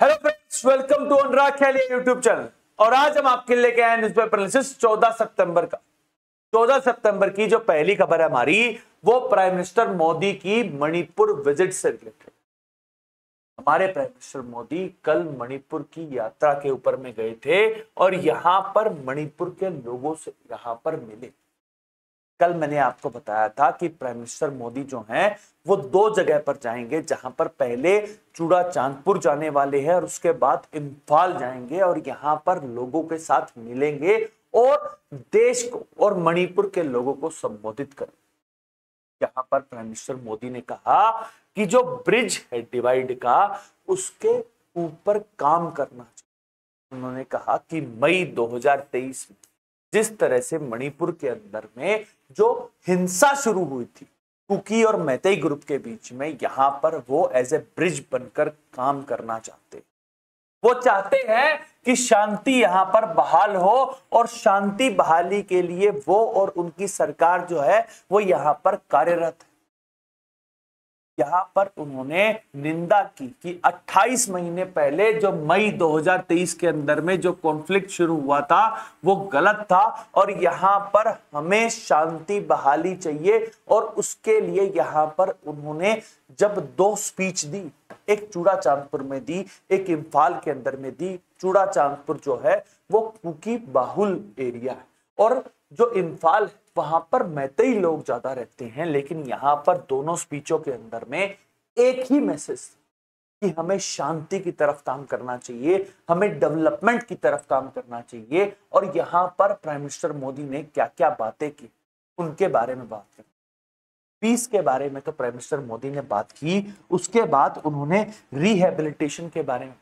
Hello friends, welcome to Anurag Khelia YouTube channel. और आज हम आपके लिए लेके आए न्यूज़पेपर एनालिसिस 14 सितंबर का। 14 सितंबर की जो पहली खबर है हमारी, वो प्राइम मिनिस्टर मोदी की मणिपुर विजिट से रिलेटेड। हमारे प्राइम मिनिस्टर मोदी कल मणिपुर की यात्रा के ऊपर में गए थे और यहां पर मणिपुर के लोगों से यहां पर मिले। कल मैंने आपको बताया था कि प्राइम मिनिस्टर मोदी जो हैं वो दो जगह पर जाएंगे, जहां पर पहले चूड़ाचांदपुर जाने वाले हैं और उसके बाद इम्फाल जाएंगे और यहां पर लोगों के साथ मिलेंगे और देश को और मणिपुर के लोगों को संबोधित करेंगे। यहां पर प्राइम मिनिस्टर मोदी ने कहा कि जो ब्रिज है डिवाइड का, उसके ऊपर काम करना चाहिए। उन्होंने कहा कि मई 2023 में जिस तरह से मणिपुर के अंदर में जो हिंसा शुरू हुई थी कुकी और मैतेई ग्रुप के बीच में, यहां पर वो एज ए ब्रिज बनकर काम करना चाहते। वो चाहते हैं कि शांति यहां पर बहाल हो और शांति बहाली के लिए वो और उनकी सरकार जो है वो यहां पर कार्यरत है। यहां पर उन्होंने निंदा की कि 28 महीने पहले जो मई 2023 के अंदर में जो कॉन्फ्लिक्ट शुरू हुआ था वो गलत था और यहां पर हमें शांति बहाली चाहिए। और उसके लिए यहां पर उन्होंने जब दो स्पीच दी, एक चूड़ाचांदपुर में दी, एक इम्फाल के अंदर में दी। चूड़ाचांदपुर जो है वो कुकी बाहुल एरिया है और जो इम्फाल है वहां पर मैतेई लोग ज्यादा रहते हैं, लेकिन यहां पर दोनों स्पीचों के अंदर में एक ही मैसेज कि हमें शांति की तरफ काम करना चाहिए, हमें डेवलपमेंट की तरफ काम करना चाहिए। और यहां पर प्राइम मिनिस्टर मोदी ने क्या क्या बातें की उनके बारे में बात करें। पीस के बारे में तो प्राइम मिनिस्टर मोदी ने बात की, उसके बाद उन्होंने रिहेबिलिटेशन के बारे में।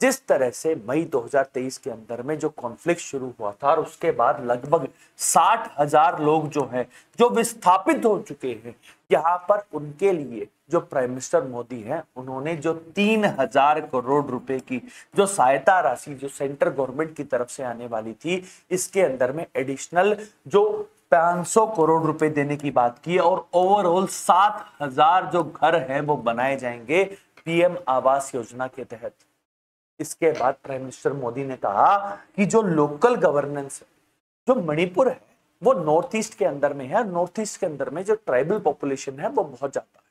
जिस तरह से मई 2023 के अंदर में जो कॉन्फ्लिक्ट शुरू हुआ था और उसके बाद लगभग 60,000 लोग जो हैं जो विस्थापित हो चुके हैं, यहाँ पर उनके लिए जो प्राइम मिनिस्टर मोदी हैं उन्होंने जो 3,000 करोड़ रुपए की जो सहायता राशि जो सेंट्रल गवर्नमेंट की तरफ से आने वाली थी, इसके अंदर में एडिशनल जो 500 करोड़ रुपए देने की बात की और ओवरऑल 7,000 जो घर हैं वो बनाए जाएंगे पीएम आवास योजना के तहत। इसके बाद प्राइम मिनिस्टर मोदी ने कहा कि जो लोकल गवर्नेंस है, जो मणिपुर है वो नॉर्थ ईस्ट के अंदर में है। नॉर्थ ईस्ट के अंदर में जो ट्राइबल पॉपुलेशन है वो बहुत ज्यादा है।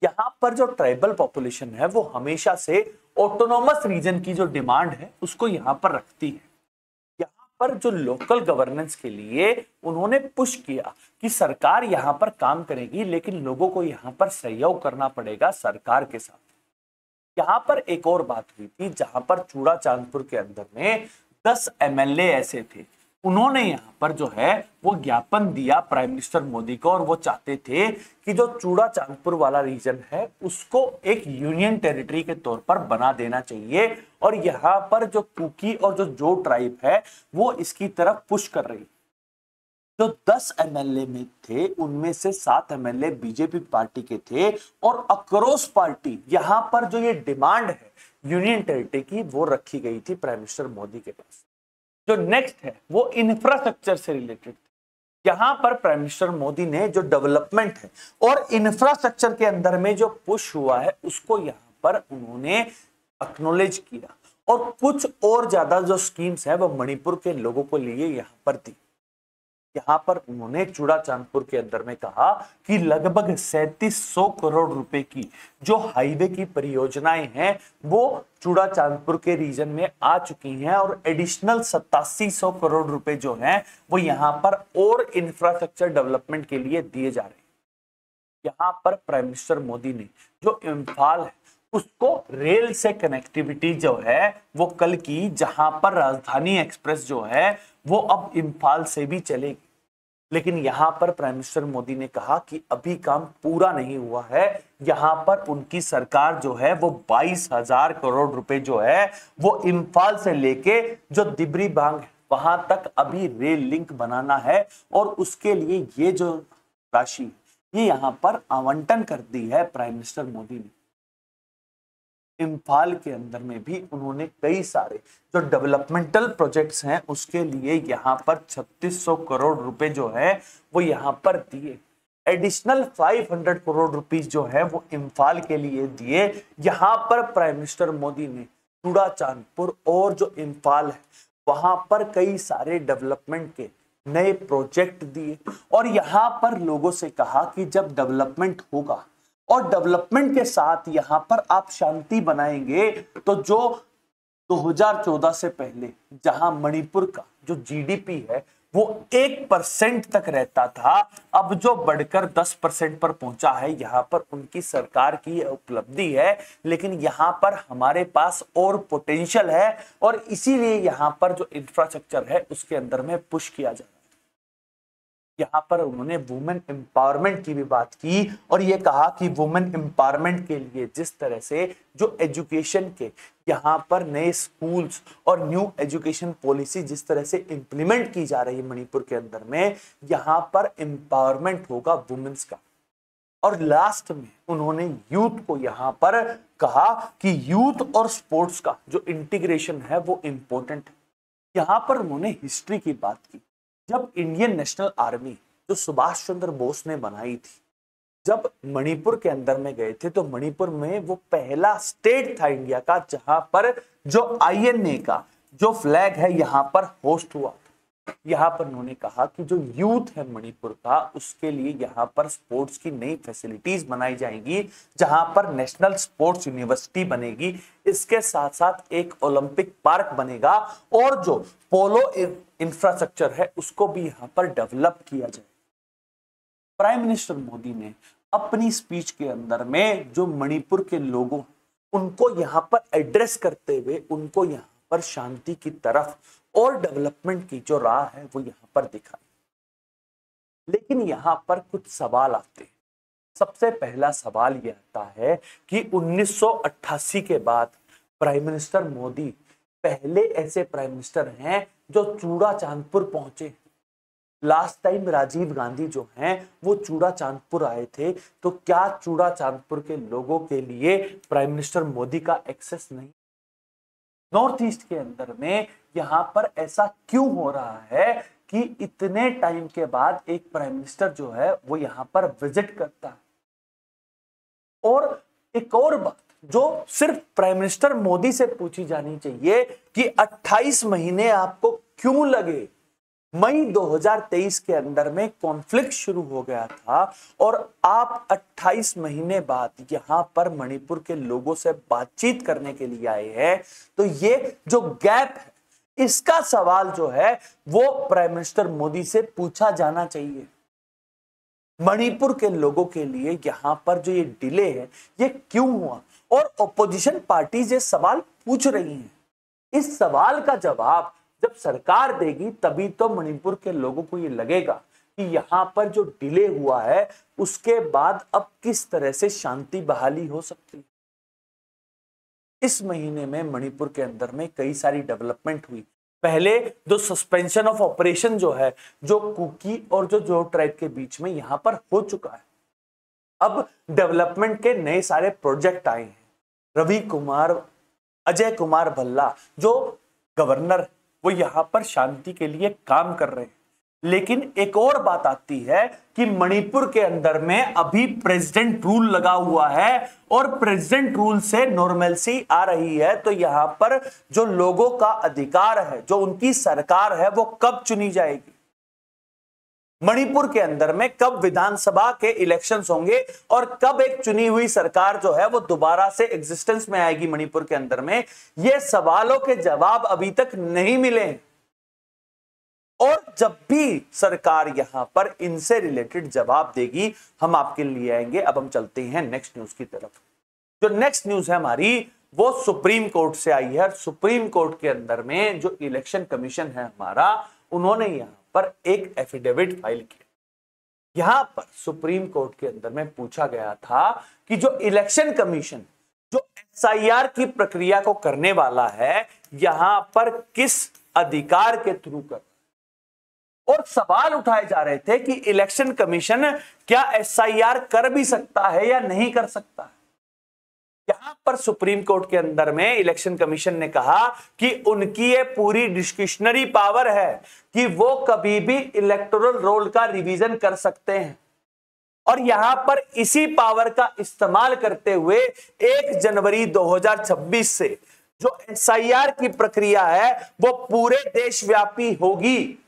यहां पर जो ट्राइबल पॉपुलेशन है वो हमेशा से ऑटोनोमस रीजन की जो डिमांड है उसको यहां पर रखती है। यहां पर जो लोकल गवर्नेंस के लिए उन्होंने पुश किया कि सरकार यहां पर काम करेगी, लेकिन लोगों को यहां पर सहयोग करना पड़ेगा सरकार के साथ। यहां पर एक और बात हुई थी जहां पर चूड़ाचांदपुर के अंदर में 10 एमएलए ऐसे थे, उन्होंने यहां पर जो है वो ज्ञापन दिया प्राइम मिनिस्टर मोदी को और वो चाहते थे कि जो चूड़ाचांदपुर वाला रीजन है उसको एक यूनियन टेरिटरी के तौर पर बना देना चाहिए। और यहां पर जो कुकी और जो जो ट्राइब है वो इसकी तरफ पुश कर रही। जो 10 एमएलए में थे उनमें से 7 एमएलए बीजेपी पार्टी के थे और अक्रॉस पार्टी यहां पर जो ये डिमांड है यूनियन टेरिटरी की वो रखी गई थी प्राइम मिनिस्टर मोदी के पास। जो नेक्स्ट है वो इंफ्रास्ट्रक्चर से रिलेटेड। यहां पर प्राइम मिनिस्टर मोदी ने जो डेवलपमेंट है और इंफ्रास्ट्रक्चर के अंदर में जो पुश हुआ है उसको यहां पर उन्होंने एक्नॉलेज किया और कुछ और ज्यादा जो स्कीम्स है वो मणिपुर के लोगों को लिए यहां पर दी। यहां पर उन्होंने चूड़ाचांदपुर के अंदर में कहा कि लगभग 3700 करोड़ रुपए की जो हाईवे की परियोजनाएं हैं वो चूड़ाचांदपुर के रीजन में आ चुकी हैं और एडिशनल 8700 करोड़ रुपए जो हैं वो यहां पर और इंफ्रास्ट्रक्चर डेवलपमेंट के लिए दिए जा रहे हैं। यहां पर प्राइम मिनिस्टर मोदी ने जो इम्फाल है उसको रेल से कनेक्टिविटी जो है वो कल की, जहां पर राजधानी एक्सप्रेस जो है वो अब इम्फाल से भी चलेगी। लेकिन यहां पर प्राइम मिनिस्टर मोदी ने कहा कि अभी काम पूरा नहीं हुआ है। यहां पर उनकी सरकार जो है वो 22,000 करोड़ रुपए जो है वो इम्फाल से लेके जो दिब्री बांग है वहां तक अभी रेल लिंक बनाना है और उसके लिए ये जो राशि ये यहां पर आवंटन कर दी है प्राइम मिनिस्टर मोदी ने। इम्फाल के अंदर में भी उन्होंने कई सारे जो डेवलपमेंटल प्रोजेक्ट्स हैं उसके लिए यहां पर 3600 करोड़ रुपए जो है वो यहां पर दिए। एडिशनल 500 करोड़ रुपीस जो है वो इम्फाल के लिए दिए। यहां पर प्राइम मिनिस्टर मोदी ने चूड़ा चांदपुर और जो इम्फाल है वहां पर कई सारे डेवलपमेंट के नए प्रोजेक्ट दिए और यहां पर लोगों से कहा कि जब डेवलपमेंट होगा और डेवलपमेंट के साथ यहां पर आप शांति बनाएंगे तो जो 2014 से पहले जहां मणिपुर का जो जीडीपी है वो 1% तक रहता था, अब जो बढ़कर 10% पर पहुंचा है। यहां पर उनकी सरकार की उपलब्धि है, लेकिन यहां पर हमारे पास और पोटेंशियल है और इसीलिए यहां पर जो इंफ्रास्ट्रक्चर है उसके अंदर में पुश किया जा रहा है। यहां पर उन्होंने वुमेन एम्पावरमेंट की भी बात की और ये कहा कि वुमेन एम्पावरमेंट के लिए जिस तरह से जो एजुकेशन के यहाँ पर नए स्कूल्स और न्यू एजुकेशन पॉलिसी जिस तरह से इंप्लीमेंट की जा रही है मणिपुर के अंदर में, यहाँ पर एम्पावरमेंट होगा वुमेन्स का। और लास्ट में उन्होंने यूथ को यहाँ पर कहा कि यूथ और स्पोर्ट्स का जो इंटीग्रेशन है वो इंपॉर्टेंट है। यहाँ पर उन्होंने हिस्ट्री की बात की। जब इंडियन नेशनल आर्मी जो सुभाष चंद्र बोस ने बनाई थी, जब मणिपुर के अंदर में गए थे तो मणिपुर में वो पहला स्टेट था इंडिया का जहां पर जो आईएनए का जो फ्लैग है यहां पर होस्ट हुआ था। यहां पर उन्होंने कहा कि जो यूथ है मणिपुर का उसके लिए यहां पर स्पोर्ट्स की नई फैसिलिटीज बनाई जाएंगी, जहां पर नेशनल स्पोर्ट्स यूनिवर्सिटी बनेगी, इसके साथ साथ एक ओलंपिक पार्क बनेगा और जो पोलो इंफ्रास्ट्रक्चर है उसको भी यहां पर डेवलप किया जाए। प्राइम मिनिस्टर मोदी ने अपनी स्पीच के अंदर में जो मणिपुर के लोगों उनको यहां पर एड्रेस करते हुए उनको यहां पर शांति की तरफ और डेवलपमेंट की जो राह है वो यहां पर दिखाई। लेकिन यहां पर कुछ सवाल आते हैं। सबसे पहला सवाल यह आता है कि 1988 के बाद प्राइम मिनिस्टर मोदी पहले ऐसे प्राइम मिनिस्टर हैं जो चूड़ा चांदपुर पहुंचे। लास्ट टाइम राजीव गांधी जो हैं वो चूड़ा चांदपुर आए थे, तो क्या चूड़ा चांदपुर के लोगों के लिए प्राइम मिनिस्टर मोदी का एक्सेस नहीं? नॉर्थ ईस्ट के अंदर में यहां पर ऐसा क्यों हो रहा है कि इतने टाइम के बाद एक प्राइम मिनिस्टर जो है वो यहां पर विजिट करता है? और एक और बात जो सिर्फ प्राइम मिनिस्टर मोदी से पूछी जानी चाहिए कि 28 महीने आपको क्यों लगे? मई 2023 के अंदर में कॉन्फ्लिक्ट शुरू हो गया था और आप 28 महीने बाद यहां पर मणिपुर के लोगों से बातचीत करने के लिए आए हैं, तो ये जो गैप है इसका सवाल जो है वो प्राइम मिनिस्टर मोदी से पूछा जाना चाहिए। मणिपुर के लोगों के लिए यहां पर जो ये डिले है ये क्यों हुआ? और ऑपोजिशन पार्टीज ये सवाल पूछ रही हैं। इस सवाल का जवाब जब सरकार देगी तभी तो मणिपुर के लोगों को ये लगेगा कि यहां पर जो डिले हुआ है उसके बाद अब किस तरह से शांति बहाली हो सकती है। इस महीने में मणिपुर के अंदर में कई सारी डेवलपमेंट हुई। पहले जो सस्पेंशन ऑफ ऑपरेशन जो है जो कुकी और जो ट्राइब के बीच में यहां पर हो चुका है। अब डेवलपमेंट के नए सारे प्रोजेक्ट आए हैं। रवि कुमार, अजय कुमार भल्ला जो गवर्नर वो यहां पर शांति के लिए काम कर रहे हैं। लेकिन एक और बात आती है कि मणिपुर के अंदर में अभी प्रेसिडेंट रूल लगा हुआ है और प्रेसिडेंट रूल से नॉर्मलसी आ रही है, तो यहां पर जो लोगों का अधिकार है, जो उनकी सरकार है, वो कब चुनी जाएगी? मणिपुर के अंदर में कब विधानसभा के इलेक्शंस होंगे और कब एक चुनी हुई सरकार जो है वो दोबारा से एग्जिस्टेंस में आएगी मणिपुर के अंदर में? ये सवालों के जवाब अभी तक नहीं मिले हैं। और जब भी सरकार यहां पर इनसे रिलेटेड जवाब देगी हम आपके लिए आएंगे। अब हम चलते हैं नेक्स्ट न्यूज की तरफ। जो नेक्स्ट न्यूज है हमारी वो सुप्रीम कोर्ट से आई है। सुप्रीम कोर्ट के अंदर में जो इलेक्शन कमीशन है हमारा, उन्होंने यहां पर एक एफिडेविट फाइल किया। यहां पर सुप्रीम कोर्ट के अंदर में पूछा गया था कि जो इलेक्शन कमीशन जो एसआईआर की प्रक्रिया को करने वाला है यहां पर किस अधिकार के थ्रू कर, और सवाल उठाए जा रहे थे कि इलेक्शन कमीशन क्या एसआईआर कर भी सकता है या नहीं कर सकता है। यहां पर सुप्रीम कोर्ट के अंदर में इलेक्शन कमीशन ने कहा कि उनकी ये पूरी डिस्क्रिशनरी पावर है कि वो कभी भी इलेक्टोरल रोल का रिवीजन कर सकते हैं। और यहां पर इसी पावर का इस्तेमाल करते हुए 1 जनवरी 2026 से जो एसआईआर की प्रक्रिया है वो पूरे देशव्यापी होगी।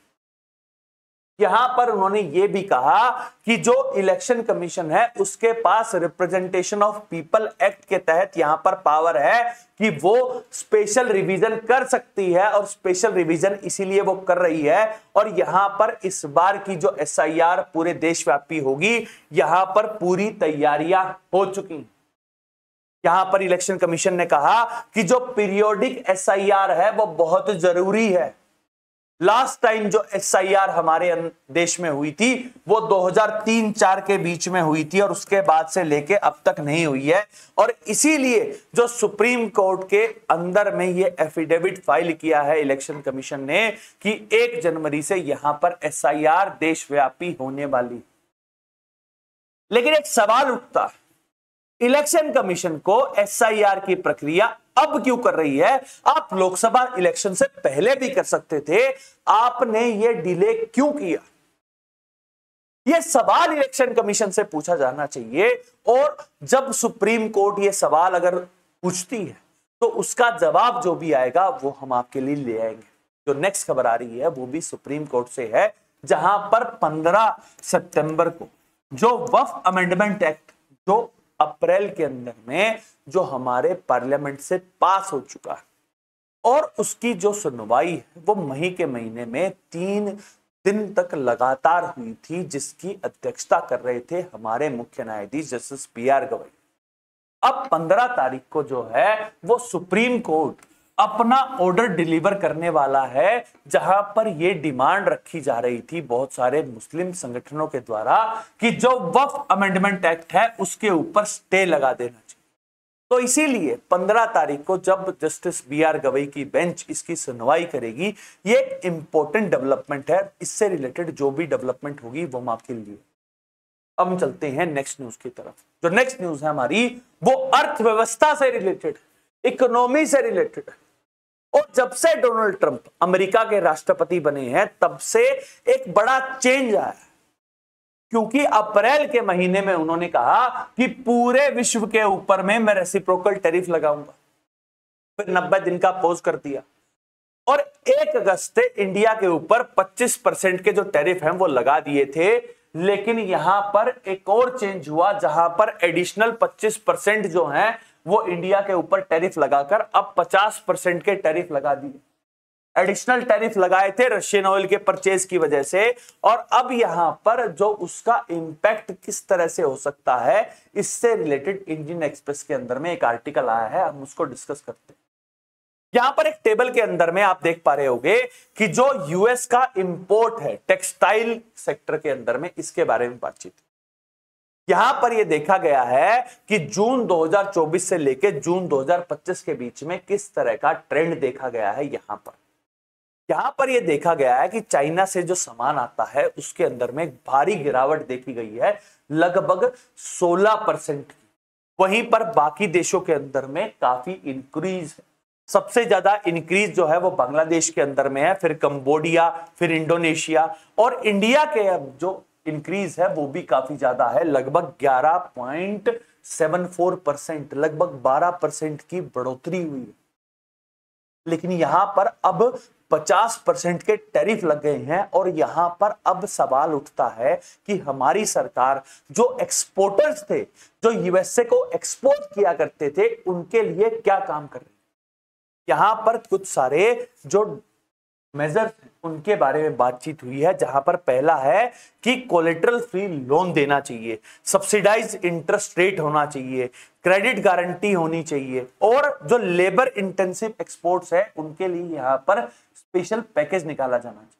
यहां पर उन्होंने ये भी कहा कि जो इलेक्शन कमीशन है उसके पास रिप्रेजेंटेशन ऑफ पीपल एक्ट के तहत यहां पर पावर है कि वो स्पेशल रिवीजन कर सकती है, और स्पेशल रिवीजन इसीलिए वो कर रही है। और यहां पर इस बार की जो एसआईआर पूरे देशव्यापी होगी, यहां पर पूरी तैयारियां हो चुकी। यहां पर इलेक्शन कमीशन ने कहा कि जो पीरियोडिक एसआईआर है वो बहुत जरूरी है। लास्ट टाइम जो एसआईआर हमारे देश में हुई थी वो 2003-4 के बीच में हुई थी, और उसके बाद से लेके अब तक नहीं हुई है। और इसीलिए जो सुप्रीम कोर्ट के अंदर में ये एफिडेविट फाइल किया है इलेक्शन कमीशन ने कि 1 जनवरी से यहां पर एसआईआर देशव्यापी होने वाली। लेकिन एक सवाल उठता है, इलेक्शन कमीशन को एसआईआर की प्रक्रिया अब क्यों कर रही है? आप लोकसभा इलेक्शन से पहले भी कर सकते थे, आपने ये डिले क्यों किया? यह सवाल इलेक्शन कमीशन से पूछा जाना चाहिए। और जब सुप्रीम कोर्ट ये सवाल अगर पूछती है तो उसका जवाब जो भी आएगा वो हम आपके लिए ले आएंगे। जो नेक्स्ट खबर आ रही है वो भी सुप्रीम कोर्ट से है, जहां पर 15 सितंबर को जो वक्फ अमेंडमेंट एक्ट जो अप्रैल के अंदर में जो हमारे पार्लियामेंट से पास हो चुका है, और उसकी जो सुनवाई है वो मई के महीने में 3 दिन तक लगातार हुई थी, जिसकी अध्यक्षता कर रहे थे हमारे मुख्य न्यायाधीश जस्टिस पी.आर. गवई। अब 15 तारीख को जो है वो सुप्रीम कोर्ट अपना ऑर्डर डिलीवर करने वाला है, जहां पर यह डिमांड रखी जा रही थी बहुत सारे मुस्लिम संगठनों के द्वारा कि जो वक्फ अमेंडमेंट एक्ट है उसके ऊपर स्टे लगा देना चाहिए। तो इसीलिए 15 तारीख को जब जस्टिस बी.आर. गवई की बेंच इसकी सुनवाई करेगी, ये एक इंपॉर्टेंट डेवलपमेंट है। इससे रिलेटेड जो भी डेवलपमेंट होगी वो हम आपके लिए। अब हम चलते हैं नेक्स्ट न्यूज की तरफ। जो नेक्स्ट न्यूज है हमारी वो अर्थव्यवस्था से रिलेटेड, इकोनॉमी से रिलेटेड। और जब से डोनाल्ड ट्रंप अमेरिका के राष्ट्रपति बने हैं तब से एक बड़ा चेंज आया, क्योंकि अप्रैल के महीने में उन्होंने कहा कि पूरे विश्व के ऊपर में मैं रेसिप्रोकल टैरिफ लगाऊंगा। फिर 90 दिन का पॉज कर दिया, और 1 अगस्त से इंडिया के ऊपर 25% के जो टैरिफ हैं वो लगा दिए थे। लेकिन यहां पर एक और चेंज हुआ, जहां पर एडिशनल 25% जो हैं वो इंडिया के ऊपर टैरिफ लगाकर अब 50% के टैरिफ लगा दिए। एडिशनल टैरिफ लगाए थे रशियन ऑयल के परचेज की वजह से, और अब यहां पर जो उसका इंपैक्ट किस तरह से हो सकता है, इससे रिलेटेड इंडियन एक्सप्रेस के अंदर में एक आर्टिकल आया है, हम उसको डिस्कस करते हैं। यहां पर एक टेबल के अंदर में आप देख पा रहे होंगे कि जो यूएस का इंपोर्ट है टेक्सटाइल सेक्टर के अंदर में, इसके बारे में बातचीत। यहां पर यह देखा गया है कि जून 2024 से लेकर जून 2025 के बीच में किस तरह का ट्रेंड देखा गया है। यहां पर यह देखा गया है कि चाइना से जो सामान आता है उसके अंदर में भारी गिरावट देखी गई है, लगभग 16%। वहीं पर बाकी देशों के अंदर में काफी इंक्रीज है। सबसे ज्यादा इंक्रीज जो है वो बांग्लादेश के अंदर में है, फिर कंबोडिया, फिर इंडोनेशिया, और इंडिया के जो इंक्रीज है वो भी काफी ज्यादा है, लगभग 11.74%, लगभग 12% की बढ़ोतरी हुई है। लेकिन यहां पर अब 50% के टैरिफ लग गए हैं, और यहां पर अब सवाल उठता है कि हमारी सरकार जो एक्सपोर्टर्स थे, जो यूएसए को एक्सपोर्ट किया करते थे, उनके लिए क्या काम कर रही है। यहां पर कुछ सारे जो मेजर्स उनके बारे में बातचीत हुई है, जहां पर पहला है कि कोलेटरल फ्री लोन देना चाहिए, सब्सिडाइज इंटरेस्ट रेट होना चाहिए, क्रेडिट गारंटी होनी चाहिए, और जो लेबर इंटेंसिव एक्सपोर्ट्स है उनके लिए यहां पर स्पेशल पैकेज निकाला जाना चाहिए।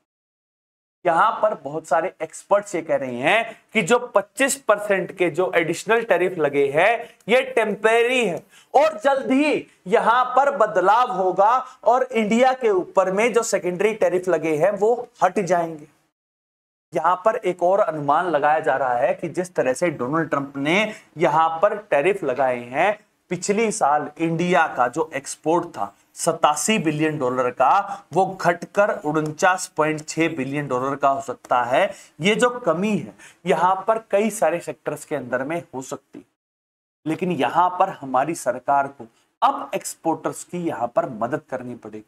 यहां पर बहुत सारे एक्सपर्ट्स ये कह रहे हैं कि जो 25% के जो एडिशनल टैरिफ लगे हैं ये टेम्परेरी है, और जल्द ही यहां पर बदलाव होगा, और इंडिया के ऊपर में जो सेकेंडरी टैरिफ लगे हैं वो हट जाएंगे। यहां पर एक और अनुमान लगाया जा रहा है कि जिस तरह से डोनाल्ड ट्रंप ने यहां पर टैरिफ लगाए हैं, पिछली साल इंडिया का जो एक्सपोर्ट था 87 बिलियन डॉलर का वो घटकर 49.6 बिलियन डॉलर का हो सकता है। ये जो कमी है यहां पर कई सारे सेक्टर्स के अंदर में हो सकती है, लेकिन यहां पर हमारी सरकार को अब एक्सपोर्टर्स की यहां पर मदद करनी पड़ेगी।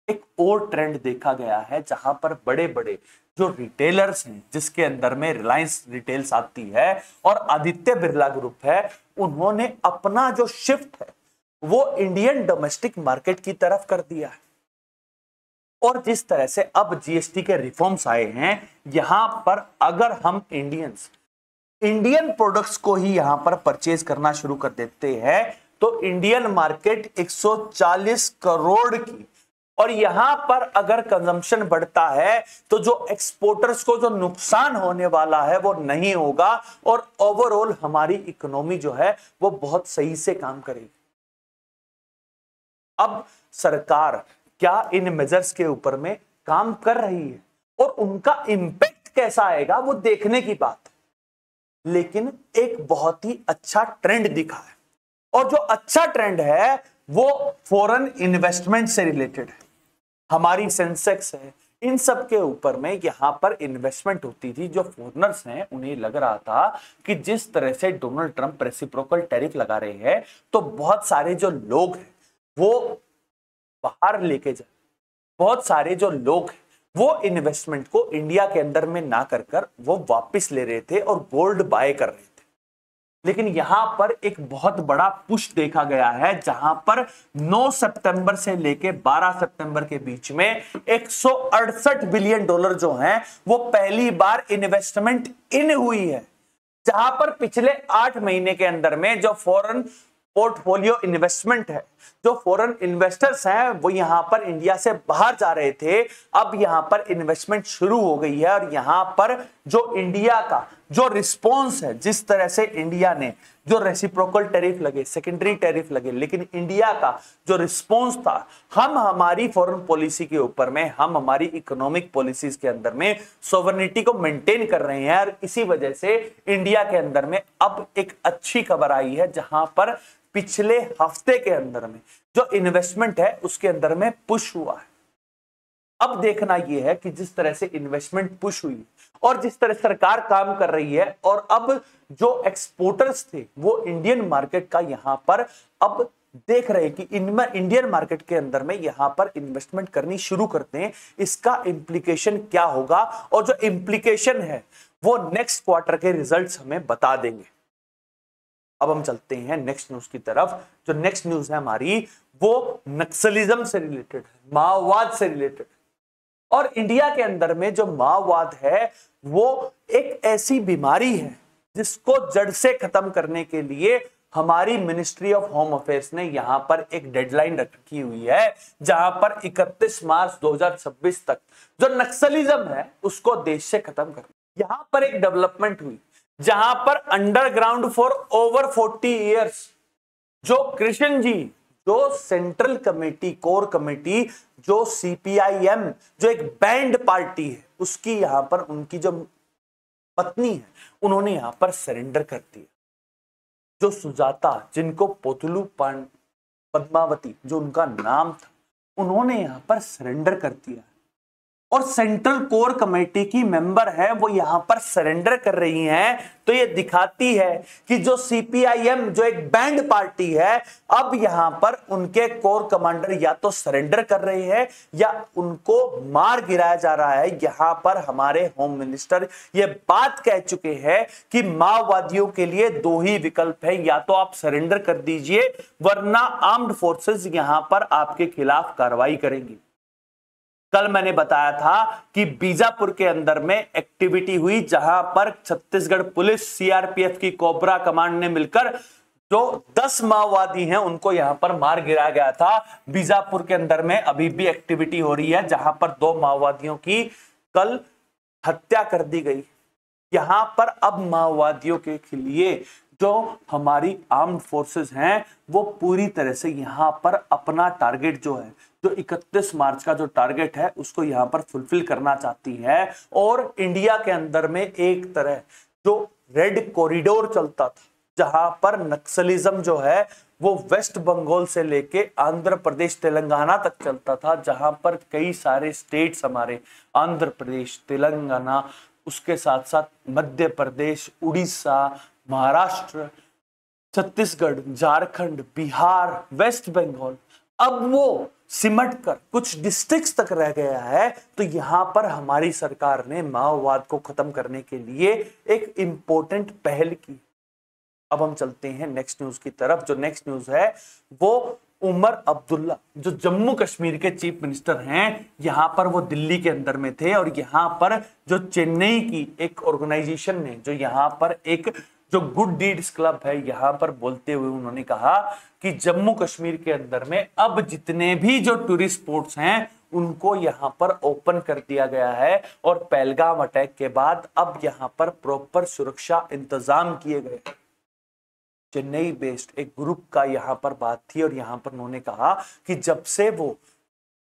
एक और ट्रेंड देखा गया है जहां पर बड़े बड़े जो रिटेलर्स हैं, जिसके अंदर में रिलायंस रिटेल्स आती है और आदित्य बिरला ग्रुप है, उन्होंने अपना जो शिफ्ट है वो इंडियन डोमेस्टिक मार्केट की तरफ कर दिया है। और जिस तरह से अब जीएसटी के रिफॉर्म्स आए हैं, यहां पर अगर हम इंडियन प्रोडक्ट्स को ही यहां पर परचेज करना शुरू कर देते हैं तो इंडियन मार्केट 140 करोड़ की, और यहां पर अगर कंजम्पशन बढ़ता है तो जो एक्सपोर्टर्स को जो नुकसान होने वाला है वो नहीं होगा और ओवरऑल हमारी इकोनॉमी जो है वो बहुत सही से काम करेगी। अब सरकार क्या इन मेजर्स के ऊपर में काम कर रही है और उनका इंपैक्ट कैसा आएगा वो देखने की बात है, लेकिन एक बहुत ही अच्छा ट्रेंड दिखा है, और जो अच्छा ट्रेंड है वो फॉरेन इन्वेस्टमेंट से रिलेटेड है। हमारी सेंसेक्स है, इन सब के ऊपर में यहां पर इन्वेस्टमेंट होती थी। जो फॉरेनर्स हैं उन्हें लग रहा था कि जिस तरह से डोनाल्ड ट्रंप रेसिप्रोकल टैरिफ लगा रहे हैं तो बहुत सारे जो लोग हैं वो बाहर लेके जाए, बहुत सारे जो लोग हैं वो इन्वेस्टमेंट को इंडिया के अंदर में ना कर वो वापस ले रहे थे और गोल्ड बाय कर रहे थे। लेकिन यहां पर एक बहुत बड़ा पुश देखा गया है जहां पर 9 सितंबर से लेके 12 सितंबर के बीच में 168 बिलियन डॉलर जो हैं वो पहली बार इन्वेस्टमेंट इन हुई है, जहां पर पिछले 8 महीने के अंदर में जो फॉरेन पोर्टफोलियो इन्वेस्टमेंट है, जो फॉरेन इन्वेस्टर्स हैं वो यहां पर इंडिया से बाहर जा रहे थे, अब यहां पर इन्वेस्टमेंट शुरू हो गई है। और यहां पर जो इंडिया का जो रिस्पॉन्स है, जिस तरह से इंडिया ने जो रेसिप्रोकल टैरिफ लगे, सेकेंडरी टैरिफ लगे, लेकिन इंडिया का जो रिस्पॉन्स था, हम हमारी फॉरेन पॉलिसी के ऊपर में, हम हमारी इकोनॉमिक पॉलिसीज के अंदर में सॉवरेनिटी को मेंटेन कर रहे हैं। और इसी वजह से इंडिया के अंदर में अब एक अच्छी खबर आई है जहां पर पिछले हफ्ते के अंदर में जो इन्वेस्टमेंट है उसके अंदर में पुश हुआ है। अब देखना यह है कि जिस तरह से इन्वेस्टमेंट पुश हुई और जिस तरह सरकार काम कर रही है, और अब जो एक्सपोर्टर्स थे वो इंडियन मार्केट का यहां पर अब देख रहे हैं कि इंडियन मार्केट के अंदर में यहां पर इन्वेस्टमेंट करनी शुरू करते हैं, इसका इंप्लीकेशन क्या होगा, और जो इंप्लीकेशन है वो नेक्स्ट क्वार्टर के रिजल्ट्स हमें बता देंगे। अब हम चलते हैं नेक्स्ट न्यूज की तरफ। जो नेक्स्ट न्यूज है हमारी वो नक्सलिज्म से रिलेटेड है, माओवाद से रिलेटेड। और इंडिया के अंदर में जो माओवाद है वो एक ऐसी बीमारी है जिसको जड़ से खत्म करने के लिए हमारी मिनिस्ट्री ऑफ होम अफेयर्स ने यहां पर एक डेडलाइन रखी हुई है, जहां पर 31 मार्च 2026 तक जो नक्सलिज्म है उसको देश से खत्म करना। यहां पर एक डेवलपमेंट हुई जहां पर अंडरग्राउंड फॉर ओवर 40 इयर्स जो कृष्ण जी, जो सेंट्रल कमेटी, कोर कमेटी, जो सीपीआईएम, जो एक बैंड पार्टी है, उसकी यहां पर उनकी जो पत्नी है उन्होंने यहां पर सरेंडर कर दिया। जो सुजाता, जिनको पोतलू पद्मावती जो उनका नाम था, उन्होंने यहां पर सरेंडर कर दिया। और सेंट्रल कोर कमेटी की मेंबर है वो यहां पर सरेंडर कर रही हैं। तो ये दिखाती है कि जो सीपीआईएम, जो एक बैंड पार्टी है, अब यहां पर उनके कोर कमांडर या तो सरेंडर कर रहे हैं या उनको मार गिराया जा रहा है। यहां पर हमारे होम मिनिस्टर ये बात कह चुके हैं कि माओवादियों के लिए 2 ही विकल्प है, या तो आप सरेंडर कर दीजिए वरना आर्म्ड फोर्सेस यहां पर आपके खिलाफ कार्रवाई करेंगी। कल मैंने बताया था कि बीजापुर के अंदर में एक्टिविटी हुई जहां पर छत्तीसगढ़ पुलिस, सीआरपीएफ की कोबरा कमांड ने मिलकर जो 10 माओवादी हैं उनको यहां पर मार गिराया गया था। बीजापुर के अंदर में अभी भी एक्टिविटी हो रही है जहां पर 2 माओवादियों की कल हत्या कर दी गई। यहां पर अब माओवादियों के लिए जो हमारी आर्म्ड फोर्सेस हैं वो पूरी तरह से यहां पर अपना टारगेट जो है, जो 31 मार्च का जो टारगेट है उसको यहां पर फुलफिल करना चाहती है। और इंडिया के अंदर में एक तरह जो रेड कॉरिडोर चलता था, जहां पर नक्सलिज्म जो है वो वेस्ट बंगाल से लेके आंध्र प्रदेश तेलंगाना तक चलता था, जहां पर कई सारे स्टेट्स हमारे आंध्र प्रदेश, तेलंगाना, उसके साथ साथ मध्य प्रदेश, उड़ीसा, महाराष्ट्र, छत्तीसगढ़, झारखंड, बिहार, वेस्ट बंगाल, अब वो सिमट कर कुछ डिस्ट्रिक्ट्स तक रह गया है। तो यहां पर हमारी सरकार ने माओवाद को खत्म करने के लिए एक इंपॉर्टेंट पहल की। अब हम चलते हैं नेक्स्ट न्यूज की तरफ। जो नेक्स्ट न्यूज है वो उमर अब्दुल्ला, जो जम्मू कश्मीर के चीफ मिनिस्टर हैं, यहां पर वो दिल्ली के अंदर में थे और यहां पर जो चेन्नई की एक ऑर्गेनाइजेशन ने, जो यहां पर एक जो गुड डीड्स क्लब है, यहां पर बोलते हुए उन्होंने कहा कि जम्मू कश्मीर के अंदर में अब जितने भी जो टूरिस्ट स्पॉट्स हैं उनको यहां पर ओपन कर दिया गया है और पहलगाम अटैक के बाद अब यहां पर प्रॉपर सुरक्षा इंतजाम किए गए। चेन्नई बेस्ड एक ग्रुप का यहां पर बात थी और यहां पर उन्होंने कहा कि जब से वो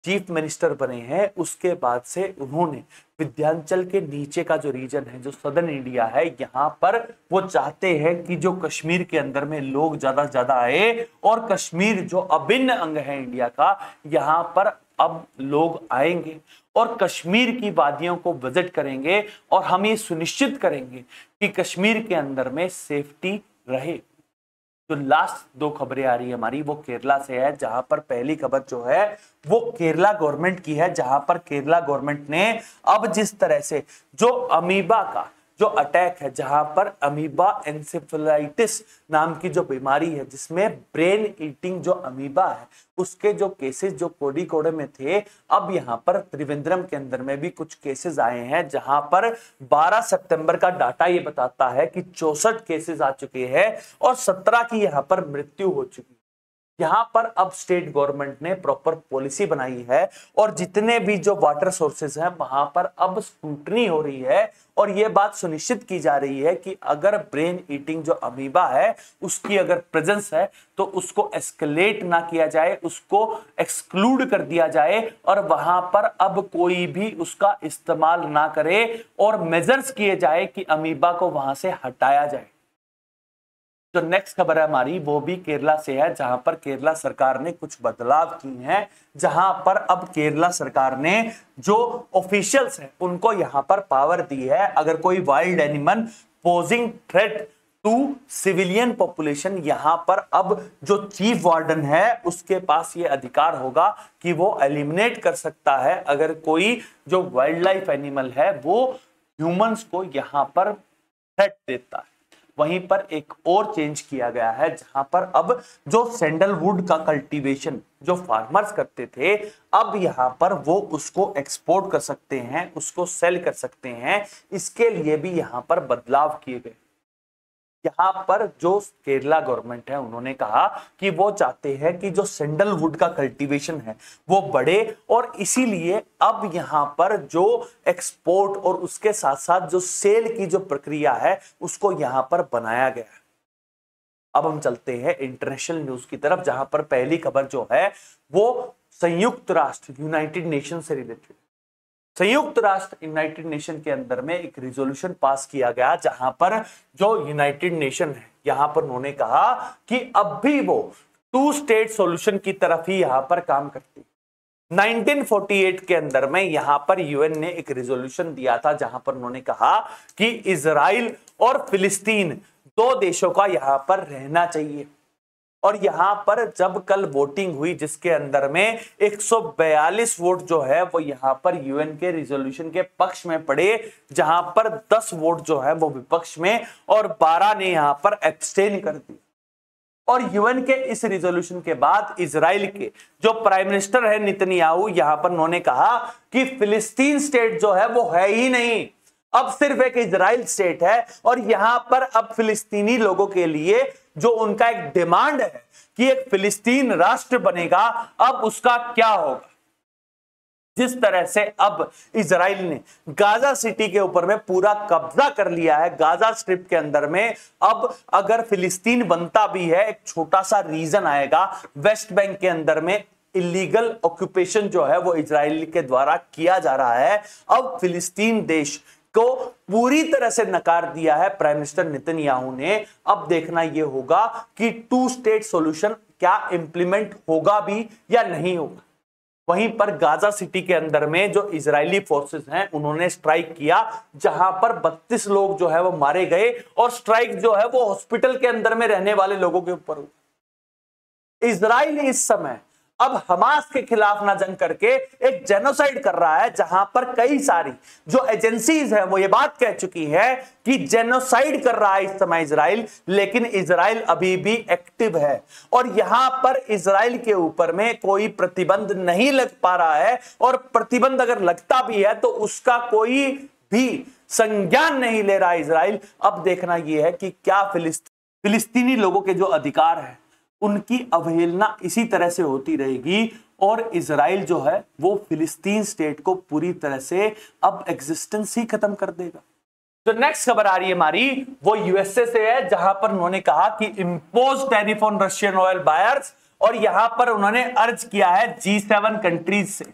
चीफ मिनिस्टर बने हैं उसके बाद से उन्होंने विंध्याचल के नीचे का जो रीजन है, जो सदर्न इंडिया है, यहाँ पर वो चाहते हैं कि जो कश्मीर के अंदर में लोग ज्यादा से ज्यादा आए और कश्मीर जो अभिन्न अंग है इंडिया का, यहाँ पर अब लोग आएंगे और कश्मीर की वादियों को विजिट करेंगे और हम ये सुनिश्चित करेंगे कि कश्मीर के अंदर में सेफ्टी रहे। जो लास्ट दो खबरें आ रही है हमारी वो केरला से है, जहां पर पहली खबर जो है वो केरला गवर्नमेंट की है, जहां पर केरला गवर्नमेंट ने अब जिस तरह से जो अमीबा का जो अटैक है, जहां पर अमीबा एन्सेफेलाइटिस नाम की जो बीमारी है जिसमें ब्रेन ईटिंग जो अमीबा है उसके जो केसेस जो कोड़िकोडे में थे, अब यहां पर त्रिवेंद्रम के अंदर में भी कुछ केसेस आए हैं, जहां पर 12 सितंबर का डाटा ये बताता है कि 64 केसेस आ चुके हैं और 17 की यहां पर मृत्यु हो चुकी है। यहां पर अब स्टेट गवर्नमेंट ने प्रॉपर पॉलिसी बनाई है और जितने भी जो वाटर सोर्सेज हैं वहां पर अब स्क्रूटनी हो रही है और यह बात सुनिश्चित की जा रही है कि अगर ब्रेन ईटिंग जो अमीबा है उसकी अगर प्रेजेंस है तो उसको एस्केलेट ना किया जाए, उसको एक्सक्लूड कर दिया जाए और वहां पर अब कोई भी उसका इस्तेमाल ना करे और मेजर्स किए जाए कि अमीबा को वहां से हटाया जाए। जो नेक्स्ट खबर है हमारी वो भी केरला से है, जहां पर केरला सरकार ने कुछ बदलाव किए हैं, जहां पर अब केरला सरकार ने जो ऑफिशियल्स हैं उनको यहां पर पावर दी है, अगर कोई wild animal posing threat to civilian population, यहां पर अब जो चीफ वार्डन है उसके पास ये अधिकार होगा कि वो एलिमिनेट कर सकता है अगर कोई जो वाइल्ड लाइफ एनिमल है वो ह्यूमंस को यहां पर थ्रेट देता है। वहीं पर एक और चेंज किया गया है, जहां पर अब जो सैंडलवुड का कल्टीवेशन जो फार्मर्स करते थे, अब यहां पर वो उसको एक्सपोर्ट कर सकते हैं, उसको सेल कर सकते हैं। इसके लिए भी यहां पर बदलाव किए गए। यहां पर जो केरला गवर्नमेंट है उन्होंने कहा कि वो चाहते हैं कि जो सैंडलवुड का कल्टीवेशन है वो बढ़े और इसीलिए अब यहां पर जो एक्सपोर्ट और उसके साथ साथ जो सेल की जो प्रक्रिया है उसको यहां पर बनाया गया है। अब हम चलते हैं इंटरनेशनल न्यूज की तरफ, जहां पर पहली खबर जो है वो संयुक्त राष्ट्र यूनाइटेड नेशन से रिलेटेड। संयुक्त राष्ट्र यूनाइटेड नेशन के अंदर में एक रिजोल्यूशन पास किया गया, जहां पर जो यूनाइटेड नेशन है यहां पर उन्होंने कहा कि अब भी वो 2 स्टेट सॉल्यूशन की तरफ ही यहां पर काम करती। 1948 के अंदर में यहां पर यूएन ने एक रिजोल्यूशन दिया था, जहां पर उन्होंने कहा कि इजराइल और फिलिस्तीन 2 देशों का यहां पर रहना चाहिए। और यहां पर जब कल वोटिंग हुई जिसके अंदर में 142 वोट जो है वो यहां पर यूएन के रिजोल्यूशन के पक्ष में पड़े, जहां पर 10 वोट जो है वो विपक्ष में और 12 ने यहां पर एब्सटेन कर दी। और यूएन के इस रिजोल्यूशन के बाद इजराइल के जो प्राइम मिनिस्टर है नेतन्याहू, यहां पर उन्होंने कहा कि फिलिस्तीन स्टेट जो है वो है ही नहीं, अब सिर्फ एक इजराइल स्टेट है। और यहां पर अब फिलिस्तीनी लोगों के लिए जो उनका एक डिमांड है कि एक फिलिस्तीन राष्ट्र बनेगा, अब उसका क्या होगा। जिस तरह से अब इजराइल ने गाजा सिटी के ऊपर में पूरा कब्जा कर लिया है, गाजा स्ट्रिप के अंदर में, अब अगर फिलिस्तीन बनता भी है एक छोटा सा रीजन आएगा, वेस्ट बैंक के अंदर में इलीगल ऑक्यूपेशन जो है वो इजराइल के द्वारा किया जा रहा है। अब फिलिस्तीन देश को पूरी तरह से नकार दिया है प्राइम मिनिस्टर नेतन्याहू ने। अब देखना यह होगा कि 2 स्टेट सॉल्यूशन क्या इंप्लीमेंट होगा भी या नहीं होगा। वहीं पर गाजा सिटी के अंदर में जो इजरायली फोर्सेस हैं उन्होंने स्ट्राइक किया, जहां पर 32 लोग जो है वो मारे गए, और स्ट्राइक जो है वो हॉस्पिटल के अंदर में रहने वाले लोगों के ऊपर हुआ। इजराइल इस समय अब हमास के खिलाफ ना जंग करके एक जेनोसाइड कर रहा है, जहां पर कई सारी जो एजेंसीज हैं वो ये बात कह चुकी है कि जेनोसाइड कर रहा है इस समय इजराइल, लेकिन इजराइल अभी भी एक्टिव है और यहां पर इजराइल के ऊपर में कोई प्रतिबंध नहीं लग पा रहा है, और प्रतिबंध अगर लगता भी है तो उसका कोई भी संज्ञान नहीं ले रहा इजराइल। अब देखना यह है कि क्या फिलिस्तीनी लोगों के जो अधिकार है उनकी अवहेलना इसी तरह से होती रहेगी, और इजराइल जो है वो फिलिस्तीन स्टेट को पूरी तरह से अब एग्जिस्टेंस ही खत्म कर देगा। तो नेक्स्ट खबर आ रही है हमारी, वो यूएसए से है, जहां पर उन्होंने कहा कि impose tariff on Russian oil buyers, और यहां पर उन्होंने अर्ज किया है G7 कंट्रीज से।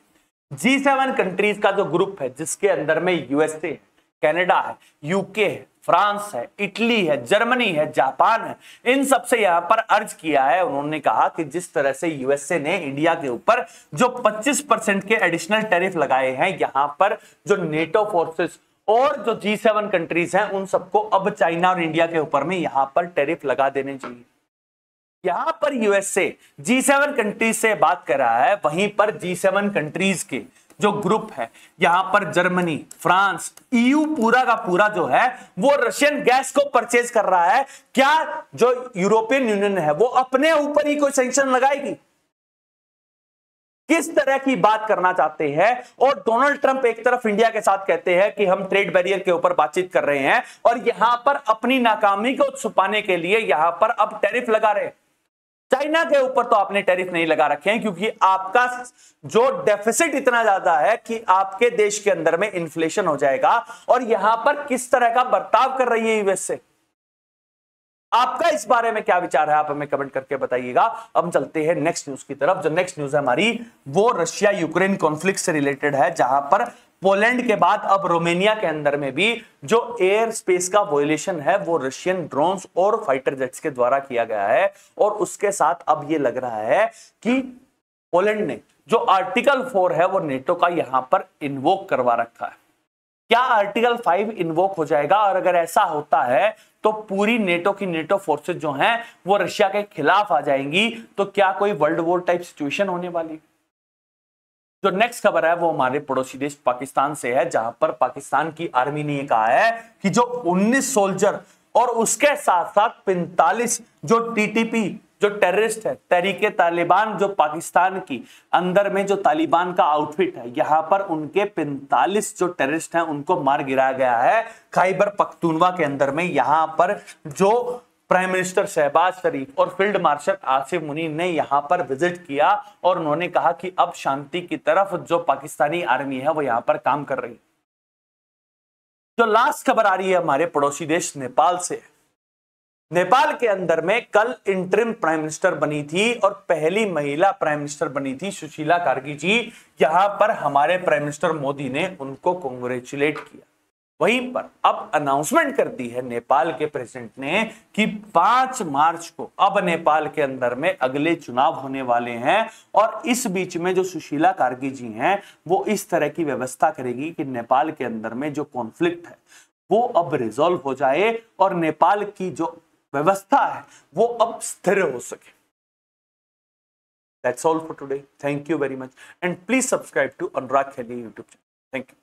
G7 कंट्रीज का जो ग्रुप है जिसके अंदर में यूएसए है, कनाडा है, यूके है, फ्रांस है, इटली है, जर्मनी है, जापान है, इन सब से यहां पर अर्ज किया है। उन्होंने कहा कि जिस तरह से यूएसए ने इंडिया के ऊपर जो 25% के एडिशनल टैरिफ लगाए हैं, यहां पर जो नेटो फोर्सेस और जो G7 कंट्रीज हैं उन सबको अब चाइना और इंडिया के ऊपर में यहां पर टैरिफ लगा देने चाहिए। यहां पर यूएसए G7 कंट्रीज से बात कर रहा है, वहीं पर G7 कंट्रीज के जो ग्रुप है यहां पर जर्मनी, फ्रांस, ईयू पूरा का पूरा जो है वो रशियन गैस को परचेज कर रहा है। क्या जो यूरोपियन यूनियन है वो अपने ऊपर ही कोई सैंक्शन लगाएगी? किस तरह की बात करना चाहते हैं? और डोनाल्ड ट्रंप एक तरफ इंडिया के साथ कहते हैं कि हम ट्रेड बैरियर के ऊपर बातचीत कर रहे हैं, और यहां पर अपनी नाकामी को छुपाने के लिए यहां पर अब टैरिफ लगा रहे हैं। चाइना के ऊपर तो आपने टैरिफ नहीं लगा रखे हैं क्योंकि आपका जो डेफिसिट इतना ज्यादा है कि आपके देश के अंदर में इन्फ्लेशन हो जाएगा। और यहां पर किस तरह का बर्ताव कर रही है यूएसए, आपका इस बारे में क्या विचार है? आप हमें कमेंट करके बताइएगा। अब हम चलते हैं नेक्स्ट न्यूज की तरफ। जो नेक्स्ट न्यूज है हमारी वो रशिया यूक्रेन कॉन्फ्लिक्ट से रिलेटेड है, जहां पर पोलैंड के बाद अब रोमानिया के अंदर में भी जो एयर स्पेस का वॉयलेशन है वो रशियन ड्रोन्स और फाइटर जेट्स के द्वारा किया गया है। और उसके साथ अब ये लग रहा है कि पोलैंड ने जो आर्टिकल 4 है वो नेटो का यहां पर इन्वोक करवा रखा है। क्या आर्टिकल 5 इन्वोक हो जाएगा? और अगर ऐसा होता है तो पूरी नेटो की नेटो फोर्सेज जो हैं वो रशिया के खिलाफ आ जाएंगी, तो क्या कोई वर्ल्ड वॉर टाइप सिचुएशन होने वाली? जो नेक्स्ट खबर है वो हमारे पड़ोसी देश पाकिस्तान से है, जहां पर पाकिस्तान की आर्मी ने कहा है कि जो 19 सोल्जर और उसके साथ साथ 45 जो टीटीपी जो टेररिस्ट है, तहरीके तालिबान, जो पाकिस्तान की अंदर में जो तालिबान का आउटफिट है, यहां पर उनके 45 जो टेररिस्ट हैं उनको मार गिराया गया है खैबर पख्तूनवा के अंदर में। यहां पर जो प्राइम मिनिस्टर शहबाज शरीफ और फील्ड मार्शल आसिफ मुनीर ने यहां पर विजिट किया और उन्होंने कहा कि अब शांति की तरफ जो पाकिस्तानी आर्मी है वो यहां पर काम कर रही है। जो लास्ट खबर आ रही है हमारे पड़ोसी देश नेपाल से। नेपाल के अंदर में कल इंटरिम प्राइम मिनिस्टर बनी थी और पहली महिला प्राइम मिनिस्टर बनी थी सुशीला कार्गी जी। यहां पर हमारे प्राइम मिनिस्टर मोदी ने उनको कांग्रेचुलेट किया। वहीं पर अब अनाउंसमेंट कर दी है नेपाल के प्रेसिडेंट ने कि 5 मार्च को अब नेपाल के अंदर में अगले चुनाव होने वाले हैं, और इस बीच में जो सुशीला कार्गी जी हैं वो इस तरह की व्यवस्था करेगी कि नेपाल के अंदर में जो कॉन्फ्लिक्ट है वो अब रिजॉल्व हो जाए और नेपाल की जो व्यवस्था है वो अब स्थिर हो सके। That's all for today. Thank you very much and please subscribe to Anurag Kheli YouTube channel. Thank you.